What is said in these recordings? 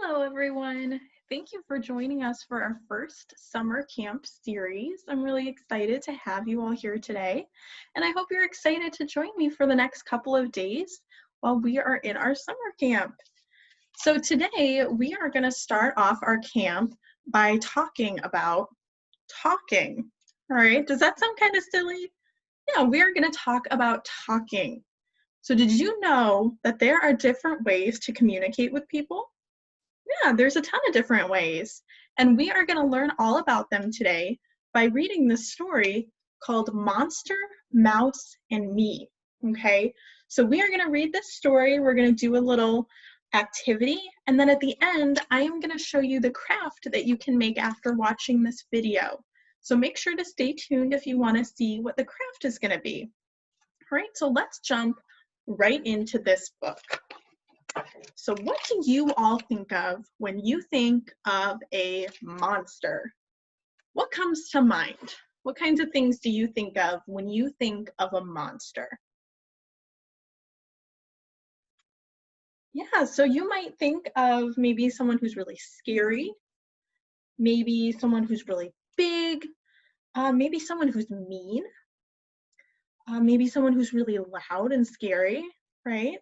Hello, everyone. Thank you for joining us for our first summer camp series. I'm really excited to have you all here today, and I hope you're excited to join me for the next couple of days while we are in our summer camp. So today, we are going to start off our camp by talking about talking. All right, does that sound kind of silly? Yeah, we are going to talk about talking. So did you know that there are different ways to communicate with people? Yeah, there's a ton of different ways. And we are going to learn all about them today by reading this story called Monster, Mouse, and Me. Okay, so we are going to read this story. We're going to do a little activity. And then at the end, I am going to show you the craft that you can make after watching this video. So make sure to stay tuned if you want to see what the craft is going to be. All right, so let's jump right into this book. So what do you all think of when you think of a monster? What comes to mind? What kinds of things do you think of when you think of a monster? Yeah, so you might think of maybe someone who's really scary, maybe someone who's really big, maybe someone who's mean, maybe someone who's really loud and scary, right?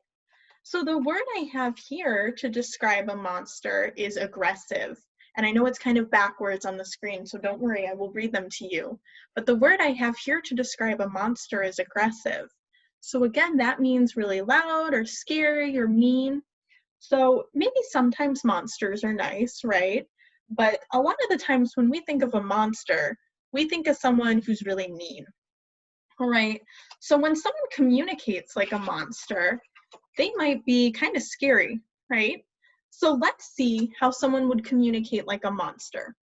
So the word I have here to describe a monster is aggressive. And I know it's kind of backwards on the screen, so don't worry, I will read them to you. But the word I have here to describe a monster is aggressive. So again, that means really loud or scary or mean. So maybe sometimes monsters are nice, right? But a lot of the times when we think of a monster, we think of someone who's really mean. All right, so when someone communicates like a monster, they might be kind of scary, right? So let's see how someone would communicate like a monster.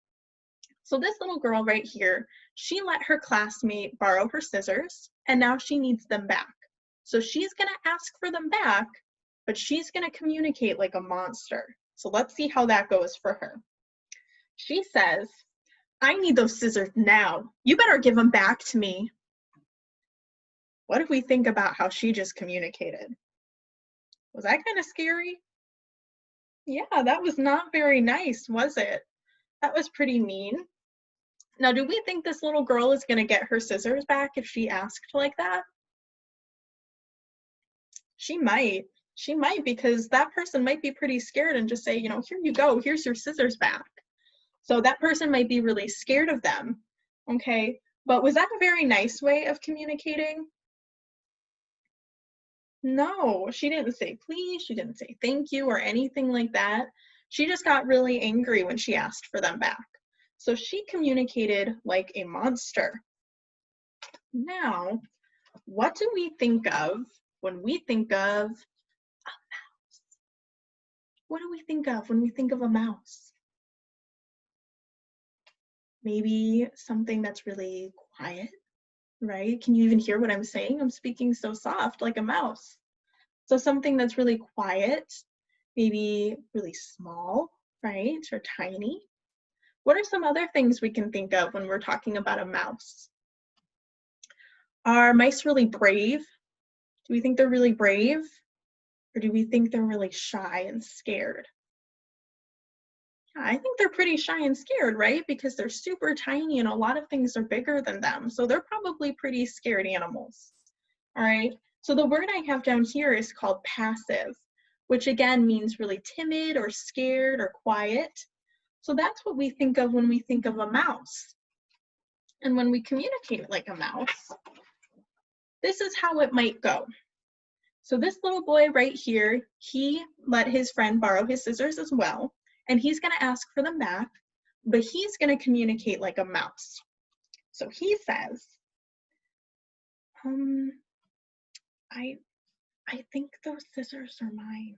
So this little girl right here, she let her classmate borrow her scissors, and now she needs them back. So she's gonna ask for them back, but she's gonna communicate like a monster. So let's see how that goes for her. She says, "I need those scissors now. You better give them back to me." What do we think about how she just communicated? Was that kind of scary? Yeah, that was not very nice, was it? That was pretty mean. Now, do we think this little girl is going to get her scissors back if she asked like that? She might. She might, because that person might be pretty scared and just say, you know, here you go, here's your scissors back. So that person might be really scared of them. Okay, but was that a very nice way of communicating? No, she didn't say please, she didn't say thank you or anything like that. She just got really angry when she asked for them back. So she communicated like a monster. Now, what do we think of when we think of a mouse? What do we think of when we think of a mouse? Maybe something that's really quiet, right? Can you even hear what I'm saying? I'm speaking so soft like a mouse. So something that's really quiet, maybe really small, right, or tiny. What are some other things we can think of when we're talking about a mouse? Are mice really brave? Do we think they're really brave? Or do we think they're really shy and scared? Yeah, I think they're pretty shy and scared, right? Because they're super tiny and a lot of things are bigger than them. So they're probably pretty scared animals. All right, so the word I have down here is called passive, which again means really timid or scared or quiet. So that's what we think of when we think of a mouse. And when we communicate like a mouse, this is how it might go. So this little boy right here, he let his friend borrow his scissors as well, and he's going to ask for them back, but he's going to communicate like a mouse. So he says, I think those scissors are mine.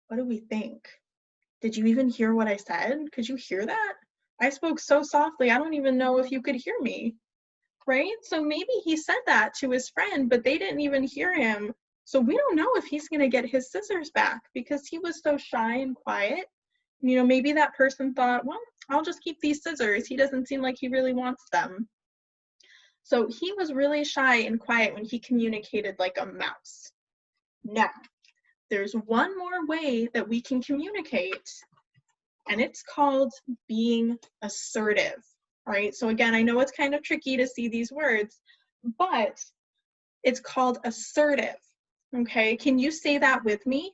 What do we think? Did you even hear what I said? Could you hear that? I spoke so softly, I don't even know if you could hear me, right? So maybe he said that to his friend, but they didn't even hear him. So we don't know if he's going to get his scissors back because he was so shy and quiet. You know, maybe that person thought, well, I'll just keep these scissors. He doesn't seem like he really wants them. So he was really shy and quiet when he communicated like a mouse. Now, there's one more way that we can communicate, and it's called being assertive. All right, so again, I know it's kind of tricky to see these words, but it's called assertive. Okay, can you say that with me?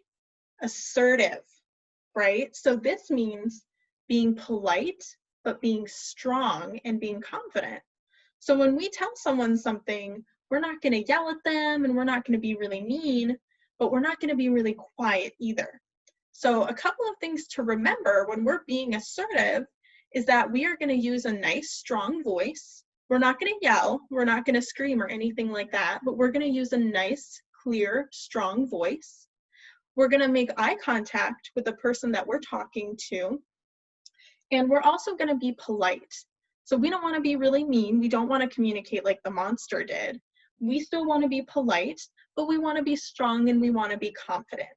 Assertive, right? So this means being polite, but being strong and being confident. So when we tell someone something, we're not going to yell at them and we're not going to be really mean, but we're not going to be really quiet either. So a couple of things to remember when we're being assertive is that we are going to use a nice, strong voice. We're not going to yell, we're not going to scream or anything like that, but we're going to use a nice, clear, strong voice. We're going to make eye contact with the person that we're talking to. And we're also going to be polite. So we don't want to be really mean. We don't want to communicate like the monster did. We still want to be polite, but we want to be strong and we want to be confident.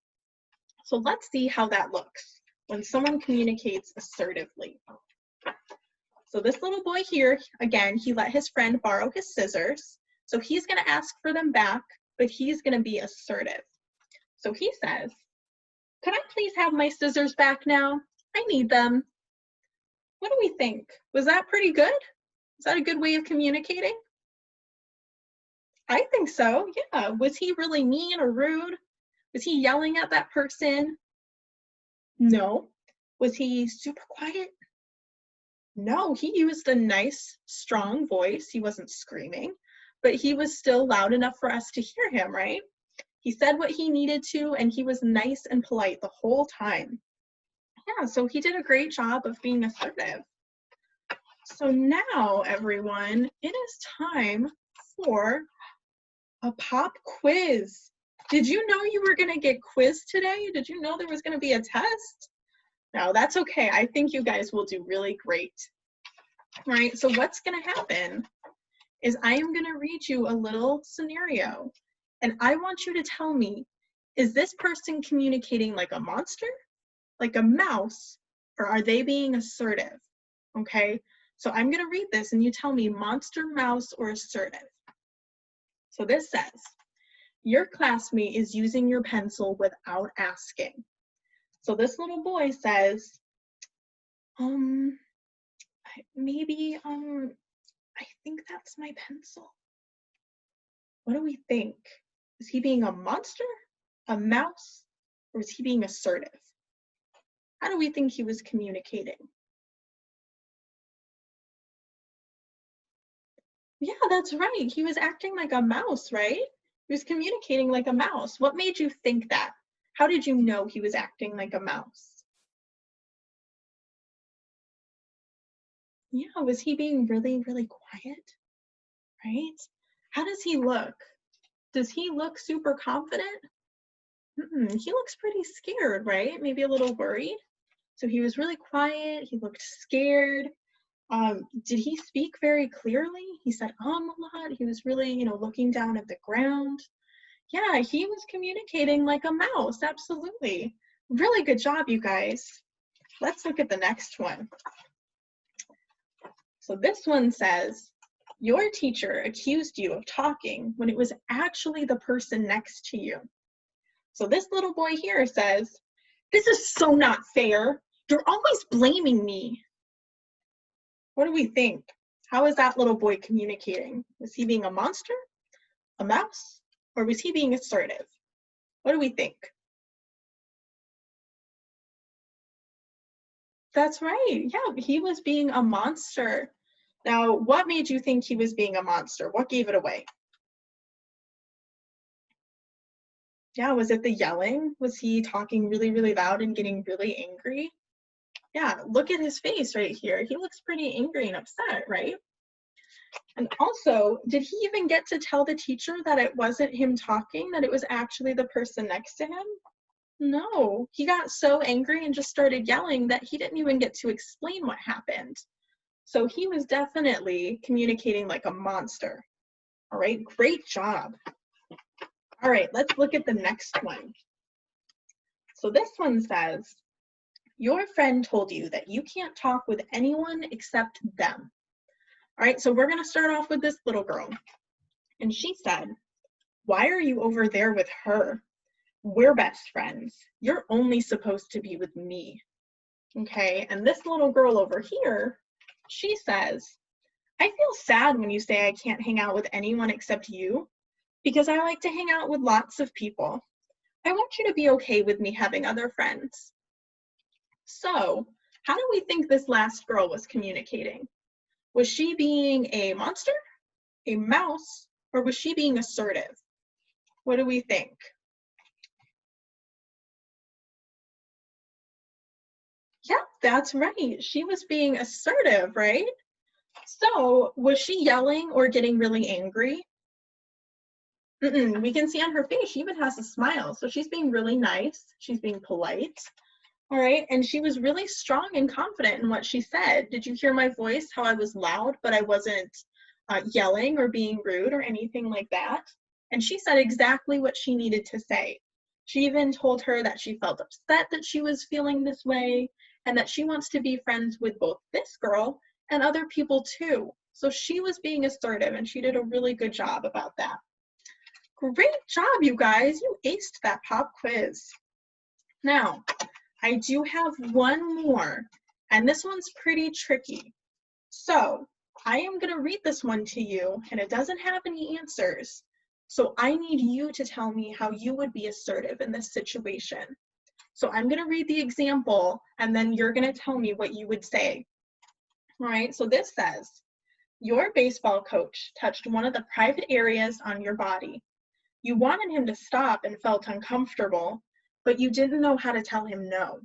So let's see how that looks when someone communicates assertively. So this little boy here, again, he let his friend borrow his scissors. So he's going to ask for them back, but he's going to be assertive. So he says, "Could I please have my scissors back now? I need them." What do we think? Was that pretty good? Is that a good way of communicating? I think so, yeah. Was he really mean or rude? Was he yelling at that person? No. Was he super quiet? No, he used a nice, strong voice. He wasn't screaming, but he was still loud enough for us to hear him, right? He said what he needed to, and he was nice and polite the whole time. Yeah, so he did a great job of being assertive. So now, everyone, it is time for a pop quiz. Did you know you were going to get quizzed today? Did you know there was going to be a test? No, that's okay. I think you guys will do really great. All right, so what's going to happen is I am going to read you a little scenario, and I want you to tell me, is this person communicating like a monster, like a mouse, or are they being assertive? Okay, so I'm going to read this, and you tell me monster, mouse, or assertive. So this says, your classmate is using your pencil without asking. So this little boy says, I think that's my pencil. What do we think? Is he being a monster, a mouse, or is he being assertive? How do we think he was communicating? Yeah, that's right. He was acting like a mouse, right? He was communicating like a mouse. What made you think that? How did you know he was acting like a mouse? Yeah, was he being really, really quiet? Right? How does he look? Does he look super confident? He looks pretty scared, right? Maybe a little worried. So he was really quiet. He looked scared. Did he speak very clearly? He said a lot. He was really, looking down at the ground. Yeah, he was communicating like a mouse. Absolutely. Really good job, you guys. Let's look at the next one. So this one says, your teacher accused you of talking when it was actually the person next to you. So this little boy here says, this is so not fair. You're always blaming me. What do we think? How is that little boy communicating? Was he being a monster, a mouse, or was he being assertive? What do we think? That's right. Yeah, he was being a monster. Now, what made you think he was being a monster? What gave it away? Yeah, was it the yelling? Was he talking really, really loud and getting really angry? Yeah, look at his face right here. He looks pretty angry and upset, right? And also, did he even get to tell the teacher that it wasn't him talking, that it was actually the person next to him? No, he got so angry and just started yelling that he didn't even get to explain what happened. So he was definitely communicating like a monster. All right, great job. All right, let's look at the next one. So this one says, your friend told you that you can't talk with anyone except them. All right, so we're going to start off with this little girl. And she said, why are you over there with her? we're best friends. You're only supposed to be with me. Okay, and this little girl over here, she says, I feel sad when you say I can't hang out with anyone except you, because I like to hang out with lots of people. I want you to be okay with me having other friends. So, how do we think this last girl was communicating? Was she being a monster, a mouse, or was she being assertive? What do we think? Yep, that's right. She was being assertive, right? So, was she yelling or getting really angry? We can see on her face, she even has a smile. So she's being really nice. She's being polite. All right. And she was really strong and confident in what she said. Did you hear my voice, how I was loud, but I wasn't yelling or being rude or anything like that? And she said exactly what she needed to say. She even told her that she felt upset that she was feeling this way and that she wants to be friends with both this girl and other people too. So she was being assertive and she did a really good job about that. Great job, you guys. You aced that pop quiz. Now, I do have one more, and this one's pretty tricky. So I am going to read this one to you, and it doesn't have any answers. So I need you to tell me how you would be assertive in this situation. So I'm going to read the example, and then you're going to tell me what you would say. All right, so this says, your baseball coach touched one of the private areas on your body. You wanted him to stop and felt uncomfortable, but you didn't know how to tell him no.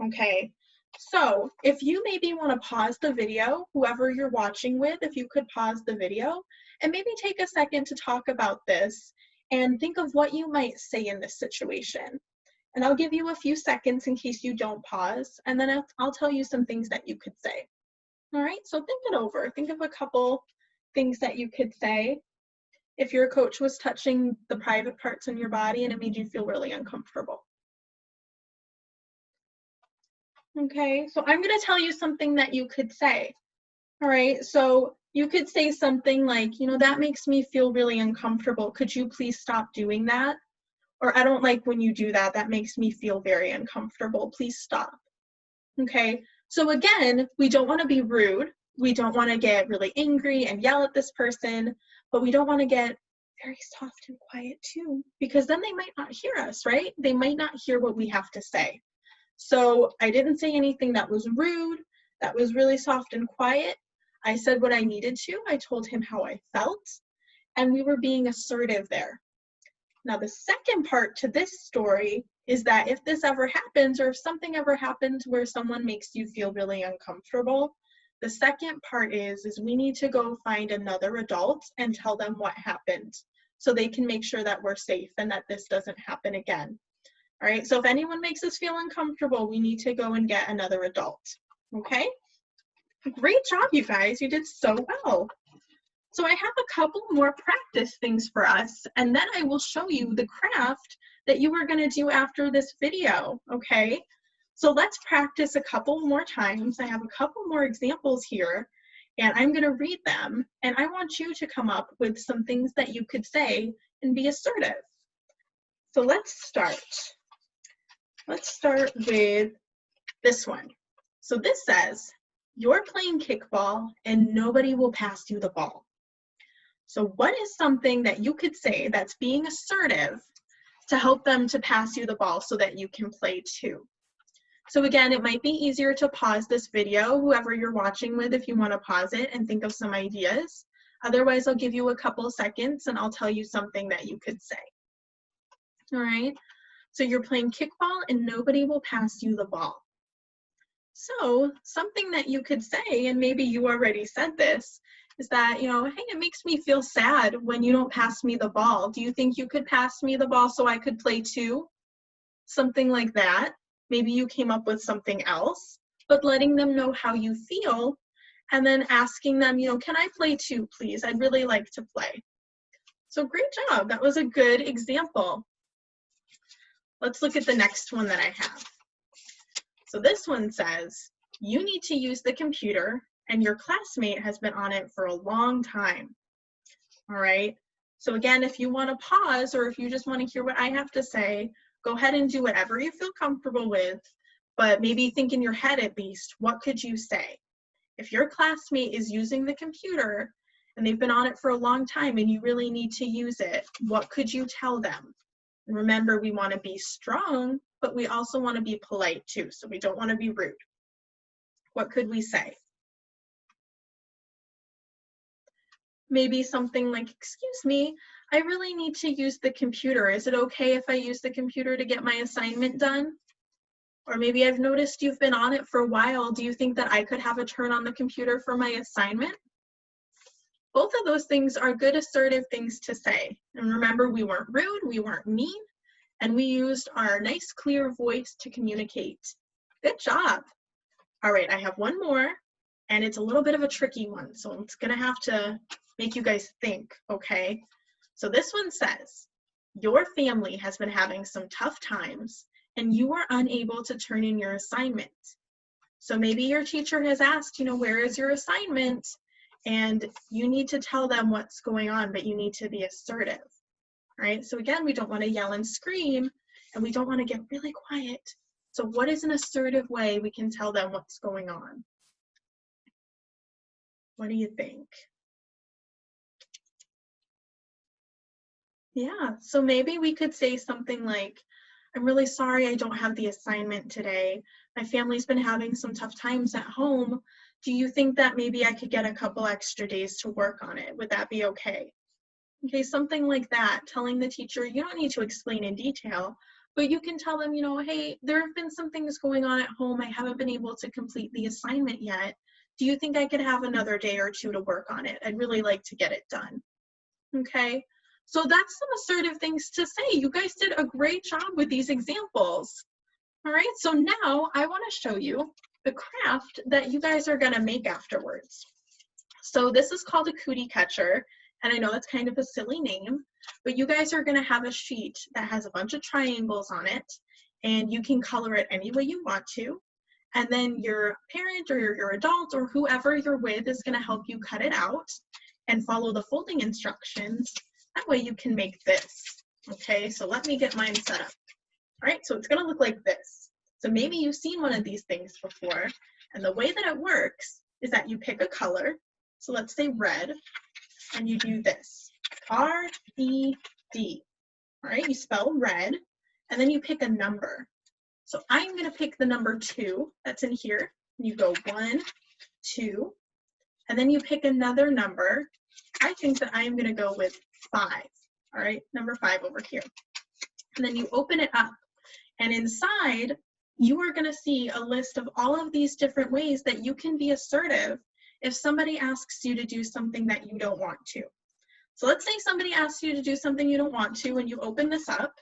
Okay, so if you maybe want to pause the video, whoever you're watching with, if you could pause the video and maybe take a second to talk about this and think of what you might say in this situation. And I'll give you a few seconds in case you don't pause, and then I'll tell you some things that you could say. All right, so think it over. Think of a couple things that you could say if your coach was touching the private parts in your body and it made you feel really uncomfortable. Okay, so I'm going to tell you something that you could say. All right, so you could say something like, you know, that makes me feel really uncomfortable. Could you please stop doing that? Or I don't like when you do that. That makes me feel very uncomfortable. Please stop. Okay, so again, we don't want to be rude. We don't want to get really angry and yell at this person, but we don't want to get very soft and quiet too, because then they might not hear us, right? They might not hear what we have to say. So I didn't say anything that was rude, that was really soft and quiet. I said what I needed to. I told him how I felt, and we were being assertive there. Now, the second part to this story is that if this ever happens, or if something ever happens where someone makes you feel really uncomfortable, the second part is we need to go find another adult and tell them what happened so they can make sure that we're safe and that this doesn't happen again. All right, so if anyone makes us feel uncomfortable, we need to go and get another adult. Okay? Great job, you guys. You did so well. So I have a couple more practice things for us, and then I will show you the craft that you are going to do after this video, okay? So let's practice a couple more times. I have a couple more examples here, and I'm going to read them, and I want you to come up with some things that you could say and be assertive. So let's start. Let's start with this one. So this says, you're playing kickball and nobody will pass you the ball. So what is something that you could say that's being assertive to help them to pass you the ball so that you can play too? So again, it might be easier to pause this video, whoever you're watching with, if you want to pause it and think of some ideas. Otherwise, I'll give you a couple seconds and I'll tell you something that you could say. All right. So you're playing kickball and nobody will pass you the ball. So something that you could say, and maybe you already said this, is that, you know, hey, it makes me feel sad when you don't pass me the ball. Do you think you could pass me the ball so I could play too? Something like that. Maybe you came up with something else, but letting them know how you feel and then asking them, you know, can I play too, please? I'd really like to play. So great job. That was a good example. Let's look at the next one that I have. So this one says, you need to use the computer and your classmate has been on it for a long time. All right. So again, if you want to pause or if you just want to hear what I have to say, go ahead and do whatever you feel comfortable with, but maybe think in your head at least, what could you say? If your classmate is using the computer and they've been on it for a long time and you really need to use it, what could you tell them? And remember, we want to be strong, but we also want to be polite too, so we don't want to be rude. What could we say? Maybe something like, excuse me, I really need to use the computer. Is it okay if I use the computer to get my assignment done? Or maybe I've noticed you've been on it for a while. Do you think that I could have a turn on the computer for my assignment? Both of those things are good assertive things to say. And remember, we weren't rude, we weren't mean, and we used our nice clear voice to communicate. Good job. All right, I have one more, and it's a little bit of a tricky one, so it's gonna have to make you guys think, okay? So this one says, your family has been having some tough times and you are unable to turn in your assignment. So maybe your teacher has asked, where is your assignment? And you need to tell them what's going on, but you need to be assertive, right? So again, we don't want to yell and scream, and we don't want to get really quiet. So what is an assertive way we can tell them what's going on? What do you think? Yeah, so maybe we could say something like, I'm really sorry I don't have the assignment today. My family's been having some tough times at home. Do you think that maybe I could get a couple extra days to work on it? Would that be okay? Okay, something like that, telling the teacher, you don't need to explain in detail, but you can tell them, hey, there have been some things going on at home. I haven't been able to complete the assignment yet. Do you think I could have another day or two to work on it? I'd really like to get it done. Okay, so that's some assertive things to say. You guys did a great job with these examples. All right, so now I want to show you the craft that you guys are going to make afterwards. So this is called a cootie catcher, and I know that's kind of a silly name, but you guys are going to have a sheet that has a bunch of triangles on it, and you can color it any way you want to. And then your parent or your adult or whoever you're with is going to help you cut it out and follow the folding instructions. That way you can make this. Okay, so let me get mine set up. All right, so it's going to look like this. So maybe you've seen one of these things before, and the way that it works is that you pick a color. So let's say red, and you do this, R-E-D. All right, you spell red, and then you pick a number. So I'm going to pick the number 2 that's in here. You go 1, 2, and then you pick another number. I think that I'm going to go with 5. All right, number 5 over here. And then you open it up, and inside you are going to see a list of all of these different ways that you can be assertive if somebody asks you to do something that you don't want to. So let's say somebody asks you to do something you don't want to, and you open this up,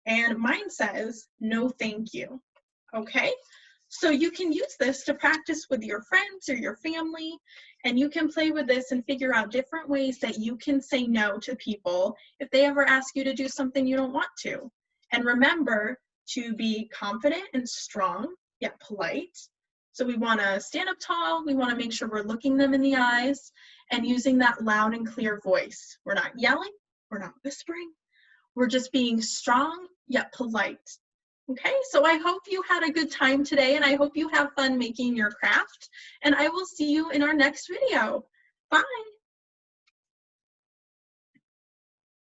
and mine says, no thank you. Okay, so you can use this to practice with your friends or your family, and you can play with this and figure out different ways that you can say no to people if they ever ask you to do something you don't want to. And remember to be confident and strong, yet polite. So we want to stand up tall, we want to make sure we're looking them in the eyes and using that loud and clear voice. We're not yelling, we're not whispering, we're just being strong, yet polite. Okay, so I hope you had a good time today, and I hope you have fun making your craft, and I will see you in our next video. Bye.